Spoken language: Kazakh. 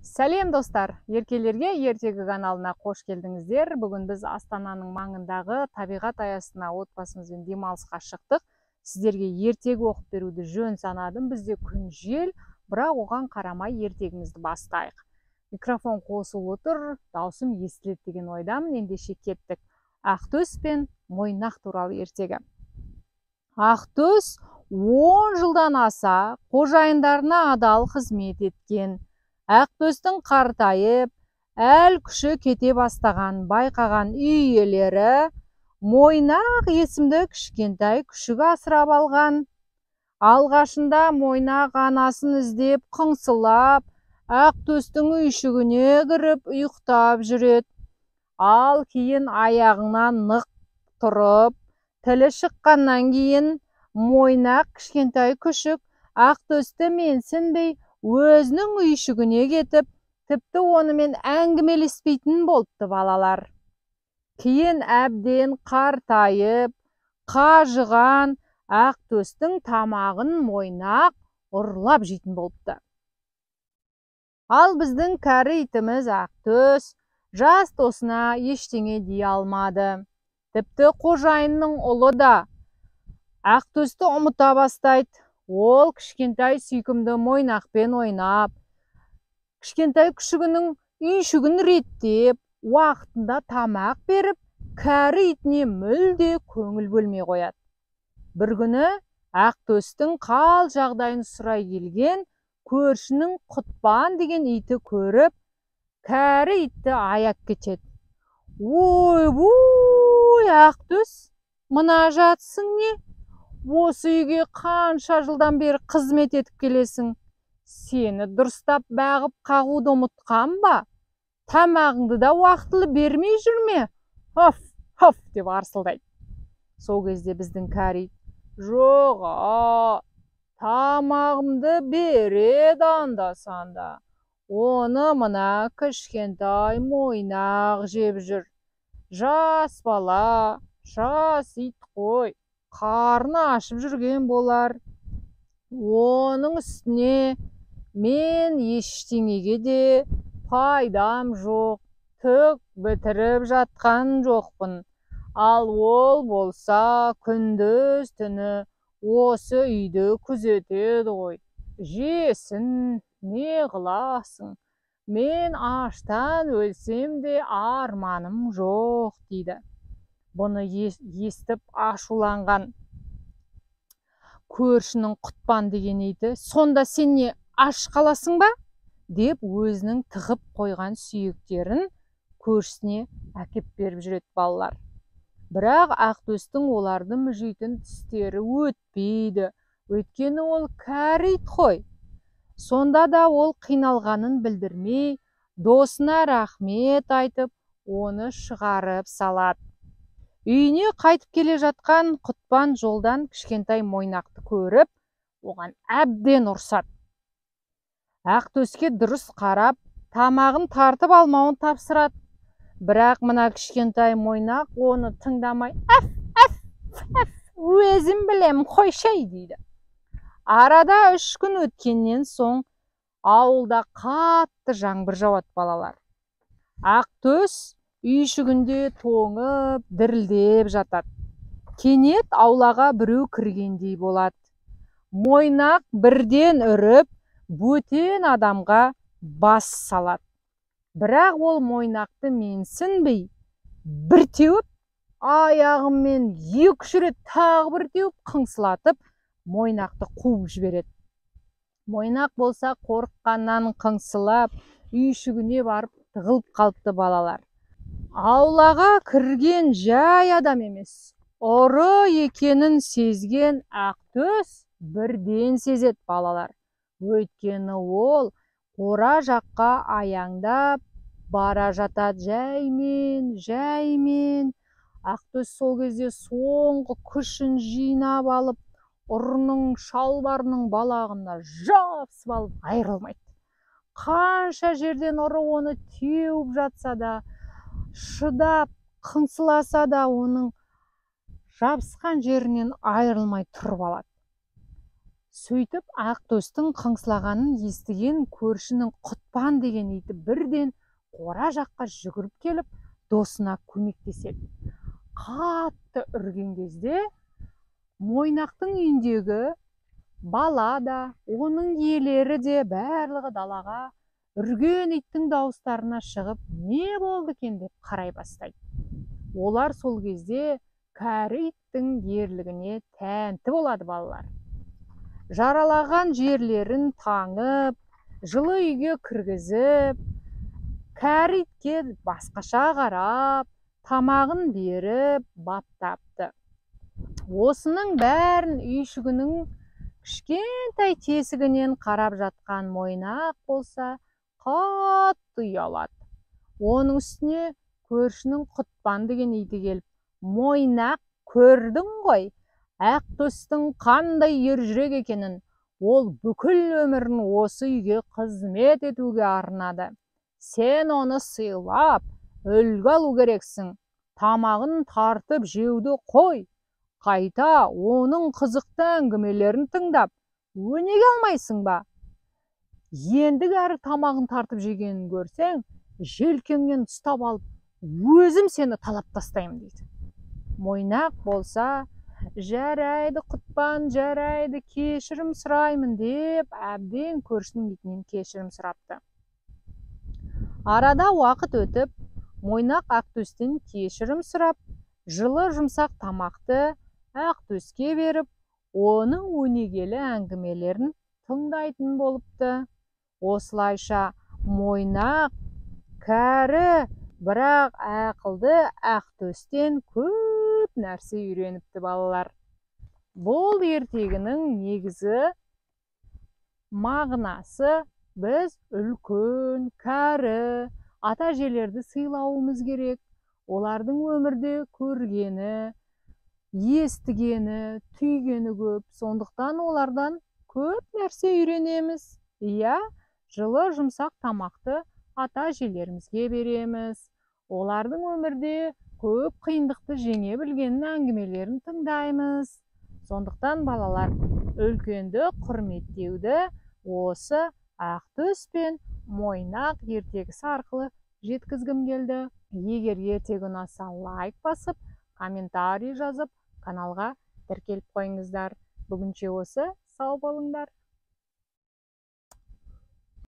Сәлем достар, еркелерге ертегі каналына қош келдіңіздер. Бүгін біз Астананың маңындағы табиғат аясына отбасымызбен демалысқа шықтық. Сіздерге ертегі оқып беруді жөн санадым. Бізде күн жел, бірақ оған қарамай ертегімізді бастайық. Микрофон қосылып отыр, даусым естіледі деген ойдамын. Ендеше кеттік. Ақтөс пен Мойнақ туралы ертегі. Ақтөс 10 жылдан аса қожайындарына адал қызмет еткен. Ақтөстің қартайып, әл күші кете бастаған байқаған үй иелері Мойнақ есімді кішкентай күшік асырап алған. Алғашында Мойнақ анасын іздеп қыңсылап, Ақтөстің үйшігіне кіріп ұйықтап жүреді. Ал кейін аяғынан нық тұрып, тілі шыққаннан кейін Мойнақ кішкентай күшік Ақтөсті менсінбей өзінің үйшігіне кетіп, тіпті онымен әңгімелеспейтін болыпты балалар. Кейін әбден қартайып, қажыған Ақтөстің тамағын Мойнақ ұрлап жейтін болыпты. Ал біздің кәрі итіміз Ақтөс жас досына ештеңе дей алмады. Тіпті қожайынның ұлы да Ақтөсті ұмыта бастайды. Ол кішкентай сүйкімді Мойнақпен ойнап, кішкентай күшігінің үйшігін реттеп, уақытында тамақ беріп, кәрі итіне мүлде көңіл бөлмей қояды. Бір күні Ақтөстің қал жағдайын сұрай келген көршінің Құтпан деген иті көріп, кәрі итті аяп кетеді. Ой, Ақтөс, мына жатсың не? Осы үйге қанша жылдан бері қызмет етіп келесің? Сені дұрыстап бағып қағуды ұмытқан ба? Тамағыңды да уақытылы бермей жүрме? Хоф, хоф деп арсылдайды. Сол кезде біздің кәрі ит: жоға, тамағымды береді анда-санда. Оны мына кішкентай Мойнақ жеп жүр. Жас бала, жас ит қой, қарны ашып жүрген болар. Оның үстіне мен ештеңеге де пайдам жоқ, түк бітіріп жатқан жоқпын. Ал ол болса күндіз түні осы үйді күзетеді ғой. Жесін, не қыласың? Мен аштан өлсем де арманым жоқ дейді. Бұны естіп ашуланған көршінің Құтпан деген иті: сонда сен не, аш қаласың ба? Деп өзінің тығып қойған сүйектерін көршісіне әкеп беріп жүреді балалар. Бірақ Ақтөстің оларды мүжейтін тістері өтпейді. Өйткені ол кәрі ит қой. Сонда да ол қиналғанын білдірмей, досына рахмет айтып, оны шығарып салады. Үйіне қайтып келе жатқан Құтпан жолдан кішкентай Мойнақты көріп, оған әбден ұрсады. Ақтөске дұрыс қарап, тамағын тартып алмауын тапсырады. Бірақ мына кішкентай Мойнақ оны тыңдамай: өзім білем, қойшай дейді. Арада 3 күн өткеннен соң ауылда қатты жаңбыр жауады балалар. Ақтөс үйшігінде тоңып, дірілдеп жатады. Кенет аулаға біреу кіргендей болады. Мойнақ бірден үріп, бөтен адамға бас салады. Бірақ ол Мойнақты менсінбей, бір теуіп, аяғымен 2-3 рет тағы бір теуіп, қыңсылатып, Мойнақты қуып жібереді. Мойнақ болса қорыққаннан қыңсылап, үйшігіне барып тығылып қалыпты балалар. Аулаға кірген жай адам емес, ұры екенін сезген Ақтөс бірден сезеді балалар. Өйткені ол қора жаққа аяңдап бара жатады жаймен. Ақтөс сол кезде соңғы күшін жинап алып, ұрының шалбарының балағына жабысып алып айырылмайды. Қанша жерден ұры оны теуіп жатса да, шыдап қыңсыласа да, оның жабысқан жерінен айырылмай тұрып алады. Сөйтіп Ақтөстің қыңсылағанын естіген көршінің Құтпан деген иті бірден қора жаққа жүгіріп келіп, досына көмектеседі. Қатты үрген кезде Мойнақтың үйіндегі бала да, оның иелері де барлығы далаға үрген иттің дауыстарына шығып, не болды екен деп қарай бастайды. Олар сол кезде кәрі иттің ерлігіне тәнті болады балалар. Жаралаған жерлерін таңып, жылы үйге кіргізіп, кәрі итке басқаша қарап, тамағын беріп, баптапты. Осының бәрін үйшігінің кішкентай тесігінен қарап жатқан Мойнақ болса, қатты ұялады. Оның үстіне көршінің Құтпан деген иті келіп, Мойнақ, көрдің ғой, Ақтөстің қандай ержүрек екенін, ол бүкіл өмірін осы үйге қызмет етуге арнады. Сен оны сыйлап, үлгі алу керексің. Тамағын тартып жеуді қой. Қайта оның қызықты әңгімелерін тыңдап, өнеге алмайсың ба? Енді кәрі тамағын тартып жегенін көрсең, желкеңнен ұстап алып, өзім сені талап тастаймын дейді. Мойнақ болса, жарайды Құтпан, жарайды, кешірім сұраймын деп, әбден көршінің итінен кешірім сұрапты. Арада уақыт өтіп, Мойнақ Ақтөстен кешірім сұрап, жылы жұмсақ тамақты Ақтөске беріп, оның өнегелі әңгімелерін тыңдайтын болыпты. Осылайша Мойнақ кәрі, бірақ ақылды Ақтөстен көп нәрсе үйреніпті балалар. Бұл ертегінің негізі мағынасы біз үлкен, кәрі, ата-әжелерді сыйлауымыз керек. Олардың өмірде көргені, естігені, түйгені көп. Сондықтан олардан көп нәрсе үйренеміз. Иә, жылы жұмсақ тамақты ата-әжелерімізге береміз. Олардың өмірде көп қиындықты жеңе білгенін әңгімелерін тыңдаймыз. Сондықтан балалар, үлкенді құрметтеуді осы Ақтөс пен Мойнақ ертегісі арқылы жеткізгім келді. Егер ертегі ұнаса, лайк басып, комментарий жазып, каналға тіркеліп қойыңыздар. Бүгінше осы, сау болыңдар.